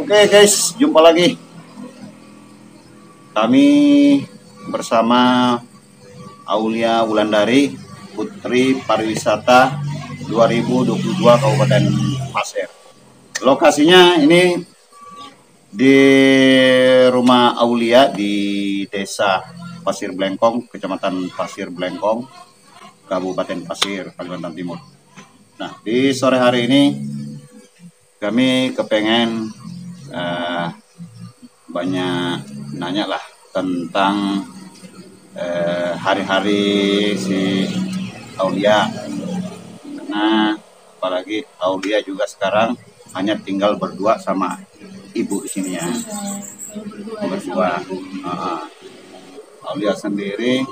Oke guys, jumpa lagi. Kami bersama Aulia Wulandari, Putri Pariwisata 2022 Kabupaten Pasir. Lokasinya ini di rumah Aulia di Desa Pasir Blengkong, Kecamatan Pasir Blengkong, Kabupaten Pasir, Kalimantan Timur. Nah, di sore hari ini kami kepengen banyak nanya lah tentang hari-hari si Aulia, karena apalagi Aulia juga sekarang hanya tinggal berdua sama ibu di sini ya, berdua. Aulia sendiri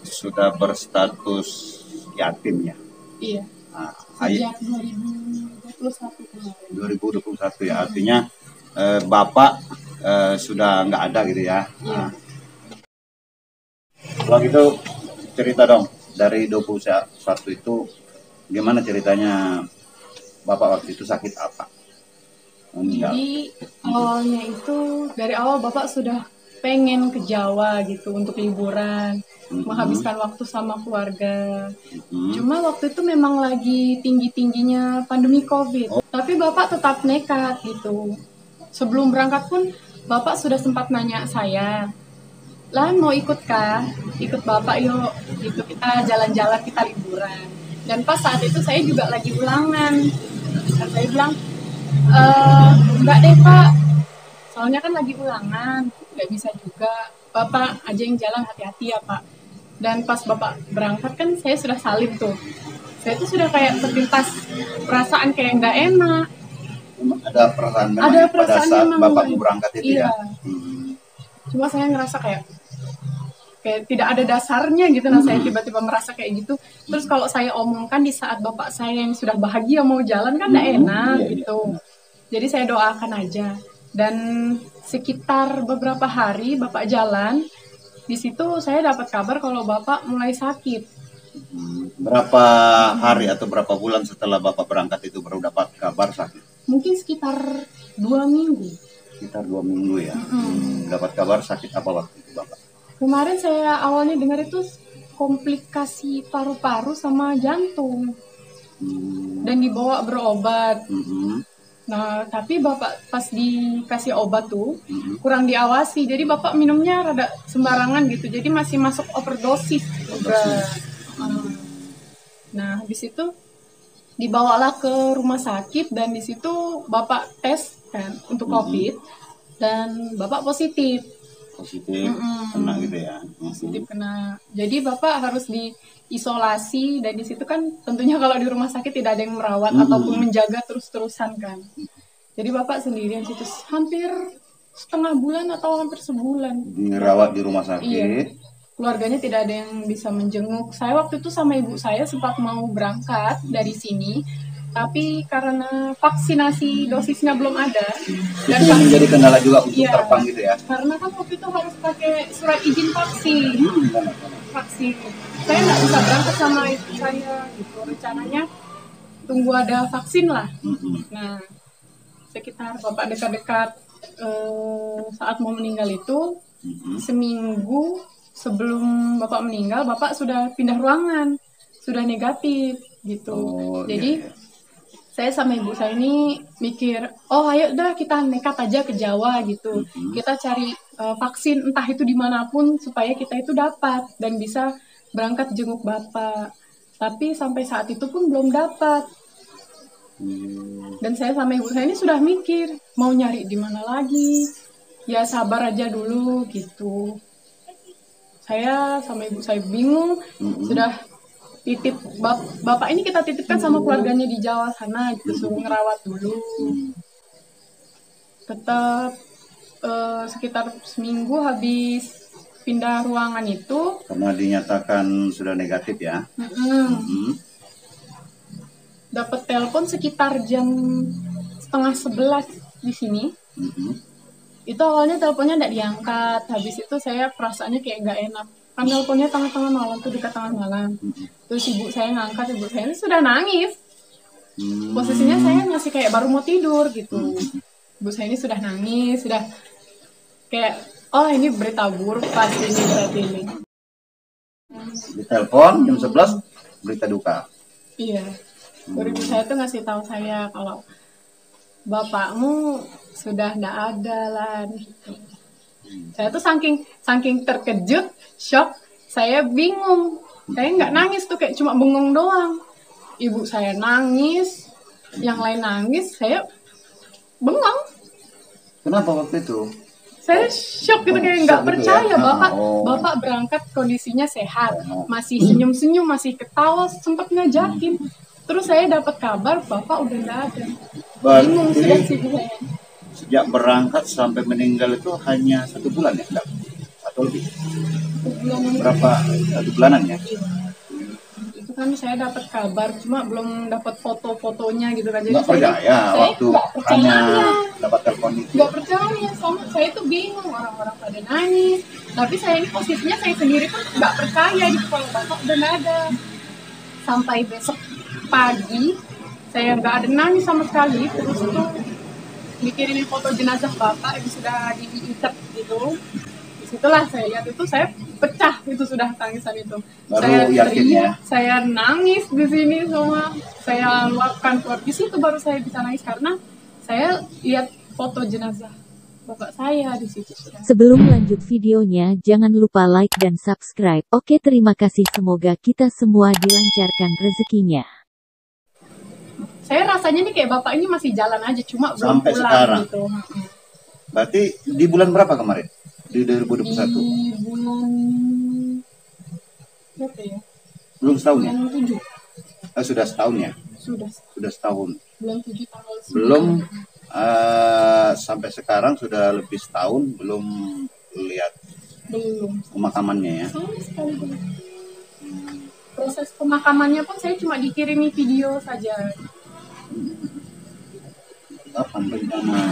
sudah berstatus yatim ya. Iya. Sejak 2021 ya, artinya bapak sudah nggak ada gitu ya. Iya. Kalau gitu cerita dong, dari 21 itu gimana ceritanya, bapak waktu itu sakit apa? Jadi awalnya itu dari awal bapak sudah pengen ke Jawa gitu untuk liburan, menghabiskan waktu sama keluarga. Cuma waktu itu memang lagi tinggi-tingginya pandemi COVID. Tapi bapak tetap nekat gitu. Sebelum berangkat pun bapak sudah sempat nanya saya, "Lan mau ikut kah? Ikut bapak yuk, gitu, kita jalan-jalan, kita liburan." Dan pas saat itu saya juga lagi ulangan. Dan saya bilang, "Enggak deh pak, soalnya kan lagi ulangan, nggak bisa juga. Bapak aja yang jalan, hati-hati ya pak." Dan pas bapak berangkat kan saya sudah salib tuh. Saya tuh sudah kayak terlintas perasaan kayak nggak enak. Ada perasaan memang Ada pada perasaan saat memang bapak mau berangkat itu iya. ya. Cuma saya ngerasa kayak tidak ada dasarnya gitu. Nah saya tiba-tiba merasa kayak gitu. Terus kalau saya omongkan di saat bapak saya yang sudah bahagia mau jalan kan nggak enak gitu. Jadi saya doakan aja. Dan sekitar beberapa hari bapak jalan, di situ saya dapat kabar kalau bapak mulai sakit. Berapa hari atau berapa bulan setelah bapak berangkat itu baru dapat kabar sakit? Mungkin sekitar 2 minggu. Sekitar 2 minggu ya. Dapat kabar sakit apa waktu itu bapak? Kemarin saya awalnya dengar itu komplikasi paru-paru sama jantung. Dan dibawa berobat. Nah, tapi bapak pas dikasih obat tuh kurang diawasi. Jadi bapak minumnya rada sembarangan gitu. Jadi masih masuk overdosis juga. Nah, habis itu dibawalah ke rumah sakit dan di situ bapak tes kan untuk COVID dan bapak positif. Kena gitu ya. Positif kena. Jadi bapak harus diisolasi dan di situ kan tentunya kalau di rumah sakit tidak ada yang merawat ataupun menjaga terus-terusan kan. Jadi bapak sendirian situ hampir setengah bulan atau hampir sebulan. Dirawat di rumah sakit. Iya. Keluarganya tidak ada yang bisa menjenguk. Saya waktu itu sama ibu saya sempat mau berangkat dari sini, tapi karena vaksinasi dosisnya belum ada dan itu yang menjadi kendala juga untuk terbang gitu ya. Karena kan waktu itu harus pakai surat izin vaksin. Saya nggak bisa berangkat sama ibu saya gitu. Rencananya tunggu ada vaksin lah. Nah, sekitar bapak dekat-dekat saat mau meninggal itu seminggu sebelum bapak meninggal, bapak sudah pindah ruangan, sudah negatif gitu. Jadi saya sama ibu saya ini mikir, oh ayo dah kita nekat aja ke Jawa gitu. Kita cari vaksin entah itu dimanapun supaya kita itu dapat dan bisa berangkat jenguk bapak. Tapi sampai saat itu pun belum dapat. Dan saya sama ibu saya ini sudah mikir mau nyari di mana lagi. Ya sabar aja dulu gitu. Saya sama ibu saya bingung, sudah titip bapak ini kita titipkan sama keluarganya di Jawa sana gitu, suruh ngerawat dulu. Tetap sekitar seminggu habis pindah ruangan itu karena dinyatakan sudah negatif ya. Dapat telepon sekitar jam 10:30 di sini. Itu awalnya teleponnya nggak diangkat. Habis itu saya perasaannya kayak nggak enak. Kan teleponnya tengah-tengah malam tuh, dekat tengah malam. Terus ibu saya ngangkat, ibu saya ini sudah nangis. Posisinya saya masih kayak baru mau tidur gitu. Ibu saya ini sudah nangis, sudah kayak, oh ini berita buruk pasti ini berarti ini. Di telepon jam 11 berita duka. Iya. Baru ibu saya tuh ngasih tahu saya kalau bapakmu sudah nggak ada lah gitu. Saya tuh saking terkejut, shock, saya bingung. Saya nggak nangis tuh, kayak cuma bengong doang. Ibu saya nangis, yang lain nangis, saya bengong. Kenapa waktu itu? Saya shock gitu, kayak nggak Shock gitu percaya. ya? Bapak berangkat kondisinya sehat, masih senyum-senyum, masih ketawa, sempat ngajakin. Terus saya dapat kabar bapak udah nggak ada. Bingung sudah sih saya. Sejak berangkat sampai meninggal itu hanya 1 bulan ya, enggak? Atau lebih? 1 bulan. Berapa? 1 bulanan ya? Itu kan saya dapat kabar, cuma belum dapat foto-fotonya gitu kan. Jadi Nggak percaya waktu hanya dapat telepon itu. Nggak percaya, sama saya tuh bingung, orang-orang pada nangis. Tapi saya ini posisinya saya sendiri pun nggak percaya gitu kalau bapak udah nggak ada. Sampai besok pagi saya nggak ada nangis sama sekali. Terus tuh dikirimin foto jenazah bapak yang sudah diikat gitu. Disitulah saya lihat itu, saya pecah itu sudah tangisan itu. Baru saya yakin ya? Saya nangis di sini semua. Saya luapkan keluar di situ, baru saya bisa nangis karena saya lihat foto jenazah bapak saya di situ. Sebelum lanjut videonya, jangan lupa like dan subscribe. Oke, terima kasih. Semoga kita semua dilancarkan rezekinya. Saya rasanya nih kayak bapak ini masih jalan aja, cuma belum sampai pulang sekarang gitu. Berarti di bulan berapa kemarin? Di 2021? Di bulan berapa ya? Belum setahun ya? Bulan 7. Sudah setahun ya? Sudah setahun. Bulan 7 tanggal 9. Belum sampai sekarang sudah lebih setahun belum lihat pemakamannya ya? Sama sekali belum. Proses pemakamannya pun saya cuma dikirimi video saja. Kapan rencana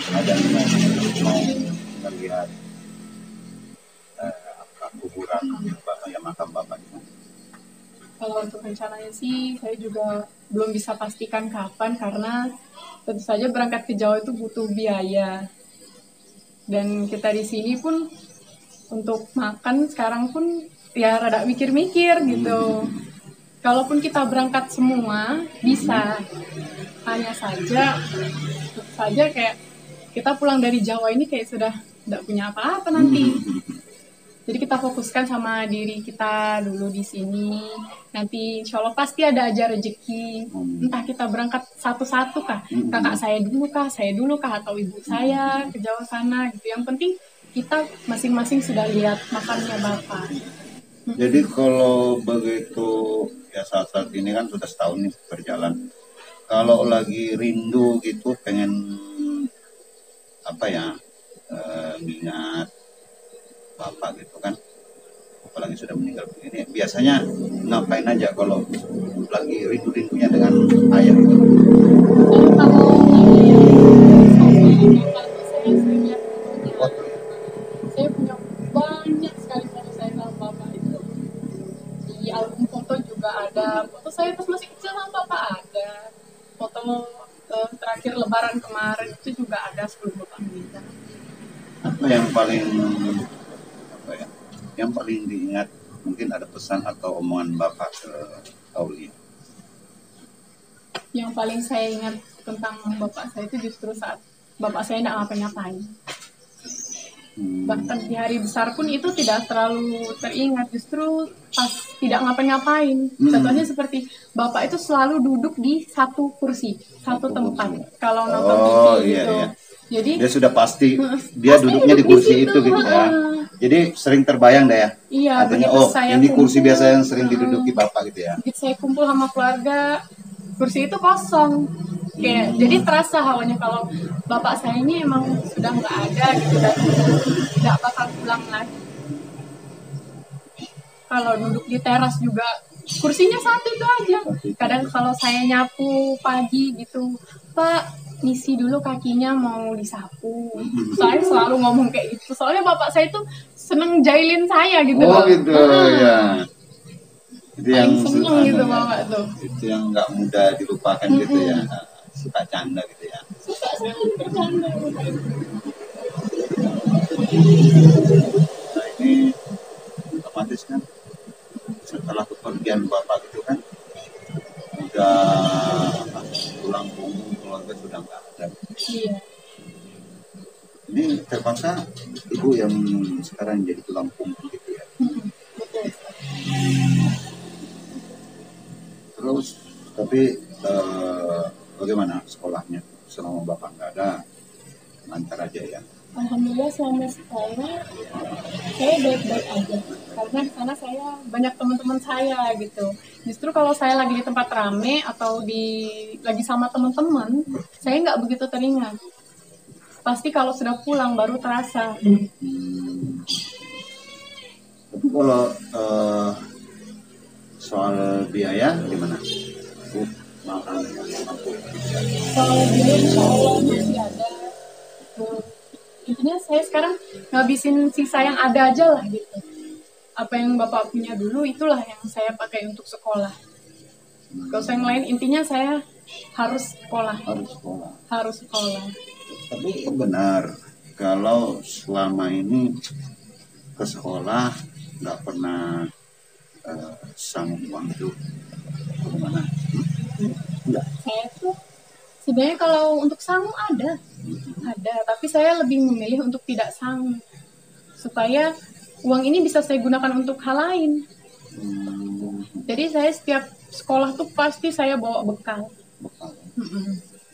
ada mau melihat kuburan bapak ya, makam bapak? Kalau untuk rencananya sih saya juga belum bisa pastikan kapan, karena tentu saja berangkat ke Jawa itu butuh biaya. Dan kita di sini pun untuk makan sekarang pun ya rada mikir-mikir gitu. Kalaupun kita berangkat semua bisa, hanya saja kayak kita pulang dari Jawa ini kayak sudah tidak punya apa-apa nanti. Jadi kita fokuskan sama diri kita dulu di sini. Nanti insya Allah pasti ada aja rezeki. Entah kita berangkat satu-satu kah, kakak saya dulu kah, atau ibu saya ke Jawa sana gitu. Yang penting kita masing-masing sudah lihat makamnya bapak. Jadi kalau begitu ya, saat-saat ini kan sudah setahun nih berjalan. Kalau lagi rindu gitu, pengen apa ya, ingat bapak gitu kan, apalagi sudah meninggal begini, biasanya ngapain aja kalau lagi rindu-rindunya dengan ayah gitu? Saya punya banyak sekali foto saya sama bapak itu. Di album foto juga ada foto saya pas masih kecil sama bapak, ada foto terakhir lebaran kemarin itu juga ada sebelum bapak meninggal. Apa yang paling diingat? Mungkin ada pesan atau omongan bapak ke Aulia? Yang paling saya ingat tentang bapak saya itu justru saat bapak saya tidak ngapa-ngapain. Bahkan di hari besar pun itu tidak terlalu teringat, justru pas tidak ngapa-ngapain. Contohnya seperti bapak itu selalu duduk di satu kursi, satu tempat. Kalau nonton TV gitu. Iya. Jadi dia sudah pasti dia duduknya di kursi itu gitu ya. Jadi sering terbayang deh ya. Iya. Artinya ini kursi biasa yang sering diduduki bapak gitu ya. Begitu saya kumpul sama keluarga, kursi itu kosong. Kayak, jadi terasa hawanya kalau bapak saya ini emang sudah nggak ada gitu dan nggak bakal pulang lagi. Kalau duduk di teras juga kursinya satu itu aja. Kadang kalau saya nyapu pagi gitu, Pak ngisi dulu kakinya mau disapu. Saya selalu ngomong kayak gitu. Soalnya bapak saya tuh seneng jailin saya gitu. Oh gitu ya. Itu yang paling seneng gitu bapak tuh. Itu yang nggak mudah dilupakan gitu ya. Suka canda gitu ya. Suka sekali bercanda bapak itu. Nah ini otomatis kan setelah kepergian bapak gitu kan udah tulang punggung keluarga sudah nggak ada. Iya. Ini terpaksa ibu yang sekarang jadi tulang punggung gitu ya. Betul. Terus tapi bagaimana sekolahnya selama bapak nggak ada, lancar aja ya? Alhamdulillah selama sekolah saya baik-baik aja, karena di sana saya banyak teman-teman saya gitu. Justru kalau saya lagi di tempat rame atau lagi sama teman-teman, saya nggak begitu teringat. Pasti kalau sudah pulang baru terasa. Tapi kalau soal biaya gimana? Makan mampu. Soal biaya insya Allah masih ada. Intinya saya sekarang ngabisin sisa yang ada aja lah gitu. Apa yang bapak punya dulu itulah yang saya pakai untuk sekolah. Kalau saya yang lain intinya saya harus sekolah. Harus sekolah. Tapi benar kalau selama ini ke sekolah nggak pernah sanggup uang itu bagaimana? Enggak. Saya tuh sebenarnya kalau untuk sangu ada, tapi saya lebih memilih untuk tidak sangu supaya uang ini bisa saya gunakan untuk hal lain. Jadi saya setiap sekolah tuh pasti saya bawa bekal.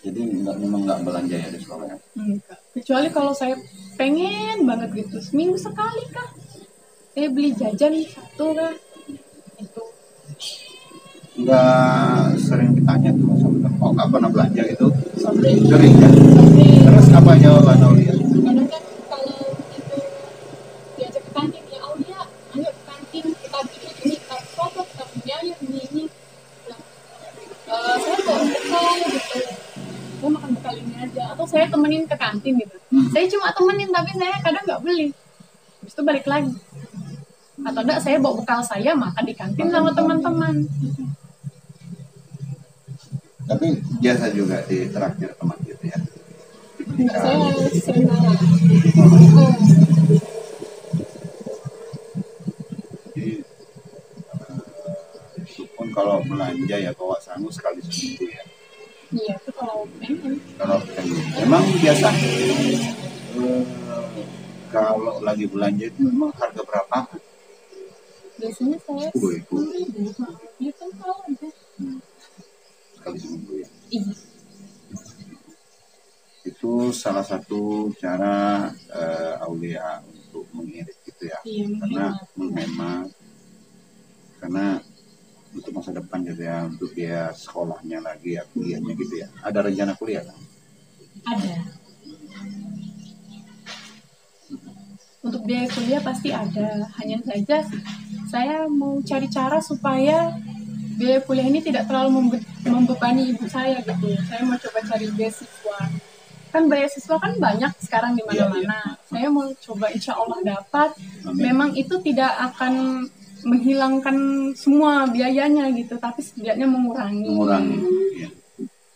Jadi memang nggak belanja ya di sekolah ya? Enggak. Kecuali kalau saya pengen banget gitu, seminggu sekali kah? Saya beli jajan satu kah? Itu. Nggak sering ditanya tuh sama oh nggak pernah belanja gitu? Sering. Sering ya? Terus apa jawaban Aulia? Kadang kan kalau itu diajak ke kantin, ya Aulia, ayo ke kantin, kita beli ini, kita foto, kita beli aja ini. Saya bawa bekal gitu. Saya makan bekal ini aja. Atau saya temenin ke kantin gitu. Saya cuma temenin, tapi saya kadang nggak beli. Habis itu balik lagi. Atau enggak, saya bawa bekal saya makan di kantin sama teman-teman. Tapi biasa juga di traktir teman gitu ya? Enggak, saya sering marah. Jadi itu pun kalau belanja ya bawa sangu sekali seminggu ya? Iya, itu kalau pengen. Kalau pengen. Emang biasa kalau lagi belanja itu memang harga berapa? Biasanya saya 10.000. Ya kan tahu aja. Sekali seminggu ya? Iya. Itu salah satu cara Aulia untuk mengirit gitu ya? Iya, karena menghemat, karena untuk masa depan gitu ya, untuk dia sekolahnya lagi ya, kuliahnya gitu ya. Ada rencana kuliah kan? Ada. Untuk biaya kuliah pasti ada. Hanya saja saya mau cari cara supaya biaya kuliah ini tidak terlalu membebani ibu saya gitu. Saya mau coba cari beasiswa. Kan beasiswa kan banyak sekarang di mana-mana. Saya mau coba insya Allah dapat. Memang itu tidak akan menghilangkan semua biayanya gitu, tapi setidaknya mengurangi. Ya.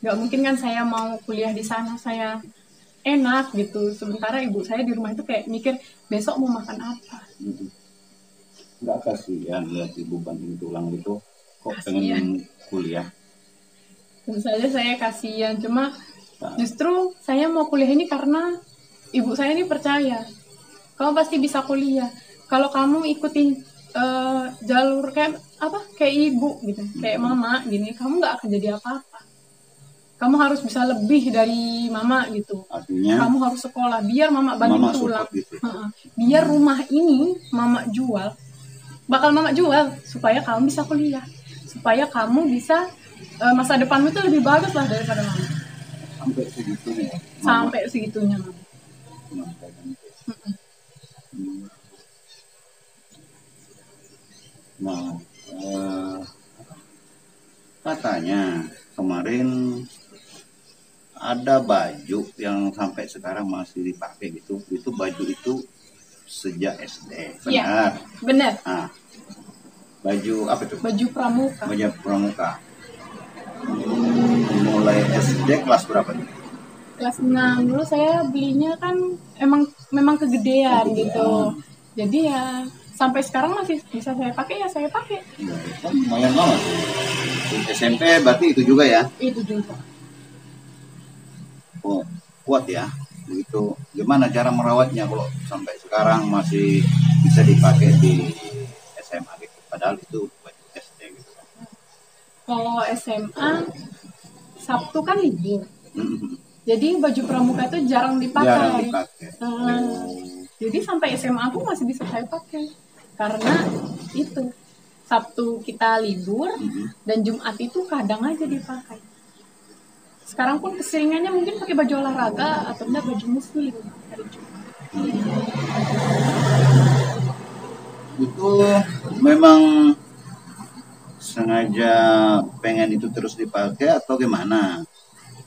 Gak mungkin kan saya mau kuliah di sana saya enak gitu, sementara ibu saya di rumah itu kayak mikir besok mau makan apa. Nggak kasihan lihat ibu banting tulang gitu, kok Kasian. pengen kuliah? Tentu saja saya kasihan, cuma justru saya mau kuliah ini karena ibu saya ini percaya kamu pasti bisa kuliah kalau kamu ikutin jalur kayak ibu gitu, kayak mama gini, kamu nggak akan jadi apa-apa. Kamu harus bisa lebih dari mama gitu. Artinya kamu harus sekolah biar mama banting tulang gitu. Biar rumah ini mama jual, bakal mama jual supaya kamu bisa kuliah, supaya kamu bisa masa depanmu itu lebih bagus lah daripada mama. Sampai segitunya ya? Sampai segitunya mama. Nah, katanya kemarin ada baju yang sampai sekarang masih dipakai gitu. Itu baju itu sejak SD, benar? Ya, benar. Nah, Baju apa tuh? Baju pramuka. Baju pramuka. Mulai SD kelas berapa tuh? Kelas 6 dulu saya belinya kan memang kegedean gitu. Jadi ya sampai sekarang masih bisa saya pakai, ya saya pakai. Ya, kan lumayan banget. SMP berarti itu juga ya? Itu juga. Oh, kuat ya. Begitu. Gimana cara merawatnya kalau sampai sekarang masih bisa dipakai di SMA gitu? Padahal itu baju SD gitu kan. Kalau SMA Sabtu kan libur. Mhm. Jadi baju pramuka itu jarang dipakai. Jarang dipakai. Jadi sampai SMA pun masih bisa saya pakai. Karena itu Sabtu kita libur dan Jumat itu kadang aja dipakai. Sekarang pun keseringannya mungkin pakai baju olahraga atau enggak baju muslim hari Jumat. Itu memang sengaja pengen itu terus dipakai atau gimana?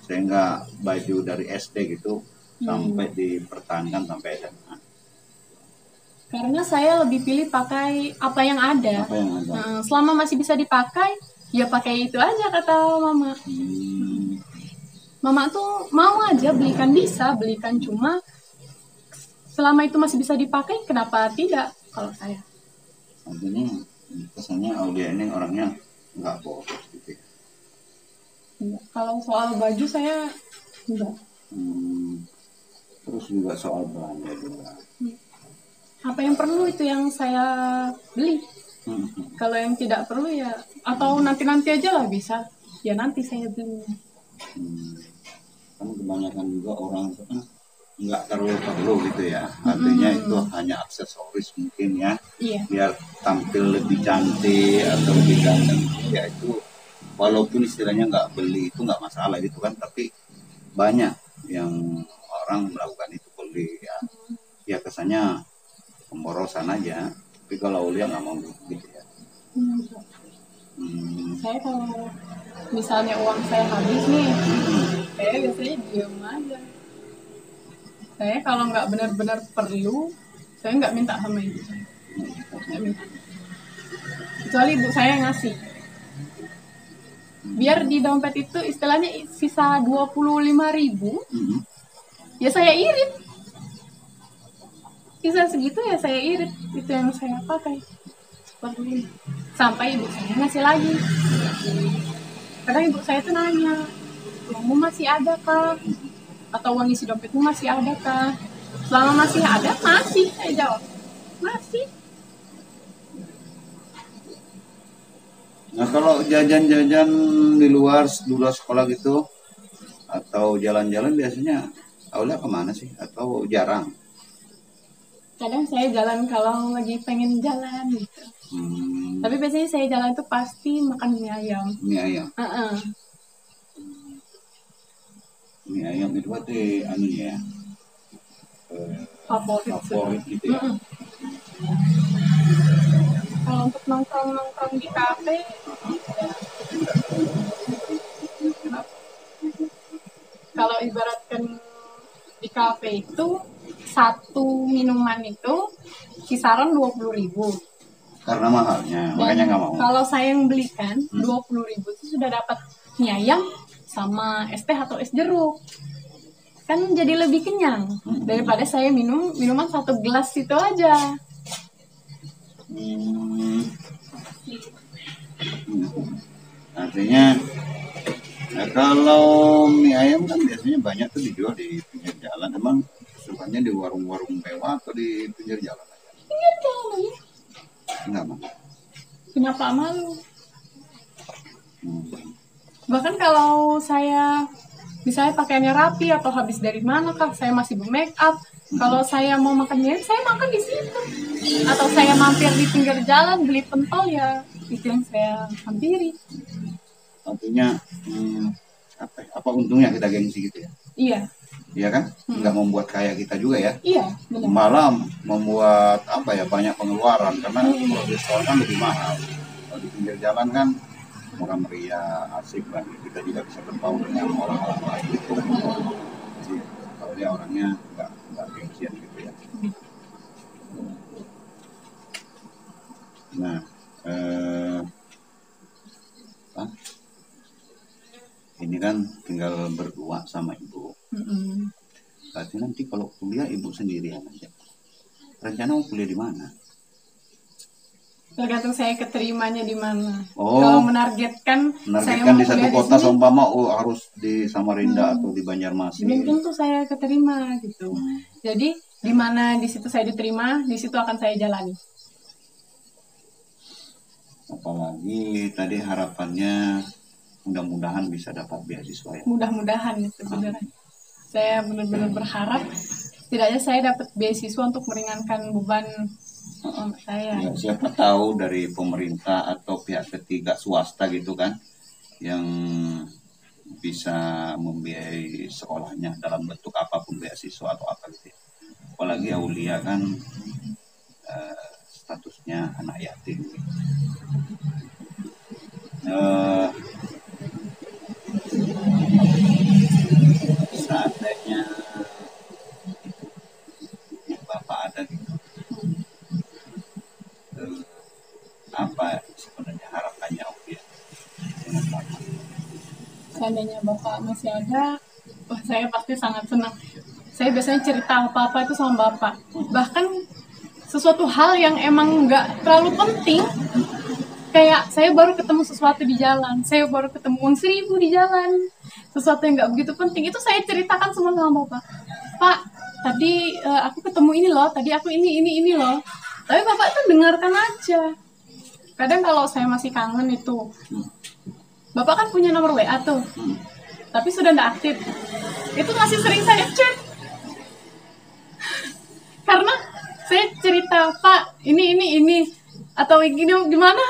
Sehingga baju dari SD gitu sampai dipertahankan sampai SMA. Karena saya lebih pilih pakai apa yang ada. Apa yang ada? Selama masih bisa dipakai, ya pakai itu aja kata mama. Mama tuh mau aja belikan, bisa belikan, cuma selama itu masih bisa dipakai, kenapa tidak kalau saya? Artinya kesannya Aulia ini orangnya nggak boros gitu ya. Kalau soal baju saya enggak. Terus juga soal belanja juga. Apa yang perlu itu yang saya beli. Kalau yang tidak perlu ya, atau nanti-nanti aja lah bisa. Ya nanti saya beli. Kan kebanyakan juga orang nggak terlalu perlu gitu ya. Artinya itu hanya aksesoris mungkin ya. Iya. Biar tampil lebih cantik atau lebih ganteng. Ya itu walaupun istilahnya nggak beli itu nggak masalah gitu kan. Tapi banyak yang orang melakukan itu beli ya. Ya kesannya pemborosan aja. Tapi kalau Aulia nggak mau gitu ya. Saya kalau misalnya uang saya habis nih, saya biasanya diem aja. Saya kalau nggak benar-benar perlu, saya nggak minta sama ibu saya. Nggak minta. Kecuali ibu saya yang ngasih. Biar di dompet itu istilahnya sisa 25.000, ya saya irit. Sisa segitu ya saya irit, itu yang saya pakai. Seperti ini. Sampai ibu saya ngasih lagi. Kadang ibu saya tuh nanya, uangmu masih ada kah? Atau uang isi dompetmu masih ada kah? Selama masih ada, masih, saya jawab. Masih. Nah kalau jajan-jajan di luar sekolah gitu atau jalan-jalan biasanya Aulia kemana sih? Atau jarang? Kadang saya jalan kalau lagi pengen jalan gitu. Tapi biasanya saya jalan tuh pasti makan mie ayam. Mie ayam. Mie ayam itu berarti anunya ya. Favorit gitu ya. Kalau untuk nongkrong di kafe, kalau ibaratkan di kafe itu satu minuman itu kisaran 20.000. Karena mahalnya, makanya nggak mau. Kalau saya yang belikan 20.000 itu sudah dapat mie ayam sama es teh atau es jeruk. Kan jadi lebih kenyang daripada saya minuman satu gelas itu aja. Artinya kalau mie ayam kan biasanya banyak tuh dijual di pinggir jalan. Emang sukanya di warung-warung mewah atau di pinggir jalan aja? Pinggir jalan aja. Enggak mah. Kenapa malu? Bahkan kalau saya misalnya pakaiannya rapi atau habis dari mana kah, saya masih bermake up. Kalau saya mau makan mie, saya makan di situ. Atau saya mampir di pinggir jalan beli pentol, ya itu yang saya hampiri. Artinya apa untungnya kita gengsi gitu ya? Iya. Iya kan? Nggak membuat kaya kita juga ya? Iya, benar. Malah membuat banyak pengeluaran karena kalau di store kan lebih mahal. Kalau di pinggir jalan kan murah meriah, asik banget. Kita juga bisa berbaur dengan orang-orang lain gitu. Jadi kalau dia orangnya nggak gengsian gitu ya. Nah, ini kan tinggal berdua sama ibu. Berarti nanti kalau kuliah ibu sendirian aja. Rencana mau kuliah di mana? Tergantung saya keterimanya di mana. Oh, kalau menargetkan saya di mau satu kuliah kota di sini, seumpama harus di Samarinda atau di Banjarmasin. belum tentu saya keterima gitu. Jadi di mana di situ saya diterima, di situ akan saya jalani. Apalagi tadi harapannya mudah-mudahan bisa dapat beasiswa ya. Mudah-mudahan itu beneran. Saya benar-benar berharap setidaknya saya dapat beasiswa untuk meringankan beban saya. Ya, siapa tahu dari pemerintah atau pihak ketiga swasta gitu kan yang bisa membiayai sekolahnya dalam bentuk apapun, beasiswa atau apa gitu. Apalagi Aulia kan statusnya anak yatim. Seandainya Bapak ada gitu, apa sebenarnya harapannya Aulia dengan Bapak? Seandainya Bapak masih ada, wah saya pasti sangat senang. Saya biasanya cerita apa-apa itu sama Bapak. Bahkan sesuatu hal yang emang nggak terlalu penting, kayak saya baru ketemu sesuatu di jalan, saya baru ketemu uang 1.000 di jalan, sesuatu yang nggak begitu penting, itu saya ceritakan semua sama Bapak. Pak, tadi aku ketemu ini loh, tadi aku ini loh. Tapi Bapak tuh dengarkan aja. Kadang kalau saya masih kangen itu, Bapak kan punya nomor WA tuh, tapi sudah nggak aktif. Itu masih sering saya chat. Karena saya cerita, Pak, ini. Atau gini, gimana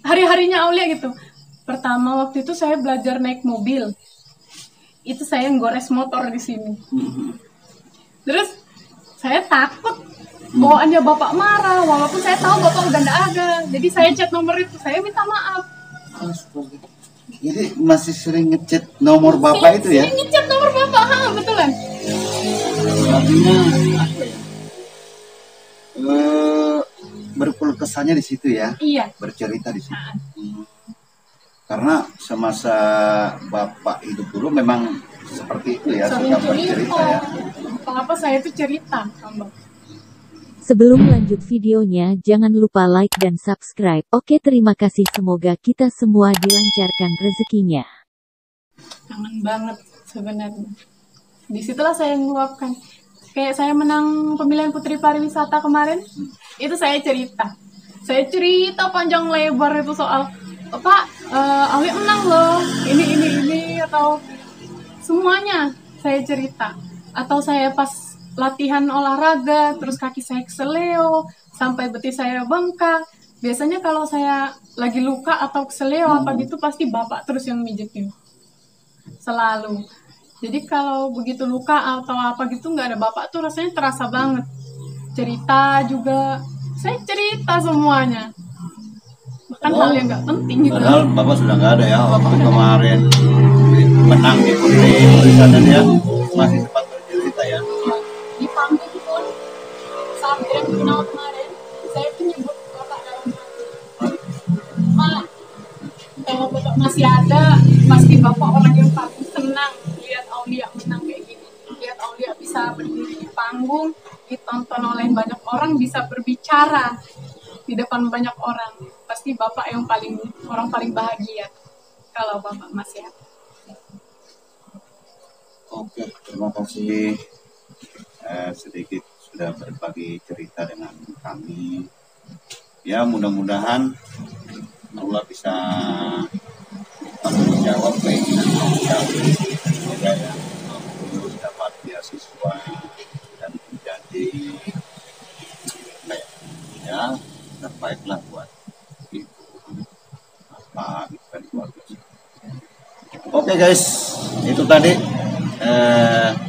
hari-harinya Aulia gitu. Pertama waktu itu saya belajar naik mobil. Itu saya ngores motor di sini. Terus saya takut bawaannya Bapak marah, walaupun saya tahu Bapak udah nggak ada. Jadi saya chat nomor itu, saya minta maaf. Jadi masih sering ngechat nomor Bapak itu ya? Sering ngechat nomor Bapak, betulan. Artinya apa ya? Berkeluh kesahnya di situ ya? Iya. Bercerita di situ. Karena semasa Bapak hidup dulu memang seperti itu ya, Sering suka bercerita ya. Apa saya itu cerita sama Bapak. Sebelum lanjut videonya, jangan lupa like dan subscribe. Oke, terima kasih. Semoga kita semua dilancarkan rezekinya. Kangen banget sebenarnya. Disitulah saya meluapkan. Kayak saya menang pemilihan Putri Pariwisata kemarin, itu saya cerita. Saya cerita panjang lebar itu soal, Pak, Aulia menang loh, ini, atau semuanya saya cerita. Atau saya pas latihan olahraga, terus kaki saya keseleo, sampai betis saya bengkak. Biasanya kalau saya lagi luka atau keseleo apa gitu, pasti Bapak terus yang mijetin. Selalu. Jadi kalau begitu luka atau apa gitu nggak ada Bapak tuh rasanya terasa banget. Cerita juga, saya cerita semuanya. Bahkan hal yang nggak penting gitu. Padahal Bapak sudah nggak ada ya waktu kemarin menang di Putri Pariwisata dia masih sempat bercerita ya. Di panggung pun saat grand final kemarin, saya tuh nyebut Bapak dalam hati. Pak, kalau Bapak masih ada, pasti Bapak orang yang paling senang lihat Aulia menang kayak gini. Lihat Aulia bisa berdiri di panggung, ditonton oleh banyak orang, bisa berbicara di depan banyak orang. Pasti Bapak yang orang paling bahagia kalau Bapak masih ada. Oke, terima kasih sedikit sudah berbagi cerita dengan kami. Ya, mudah-mudahan Allah bisa menjawab keinginan kita. Semoga ya lulus dapat beasiswa dan menjadi ya terbaiklah buat ibu, bapak, dan keluarga. Oke guys, itu tadi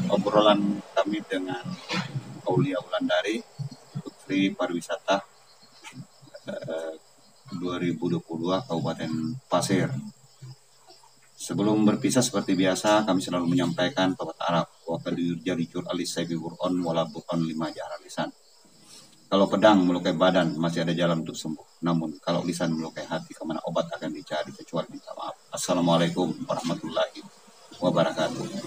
obrolan kami dengan Aulia Wulandari, Putri Pariwisata 2022 Kabupaten Pasir. Sebelum berpisah seperti biasa, kami selalu menyampaikan pepatah Arab, wa qadir jarijur alis sayfi bur'on wala bu'on lima jahra lisan. Kalau pedang melukai badan masih ada jalan untuk sembuh. Namun kalau lisan melukai hati, kemana obat akan dicari kecuali minta maaf. Assalamualaikum warahmatullahi wabarakatuh. wabarakatuh.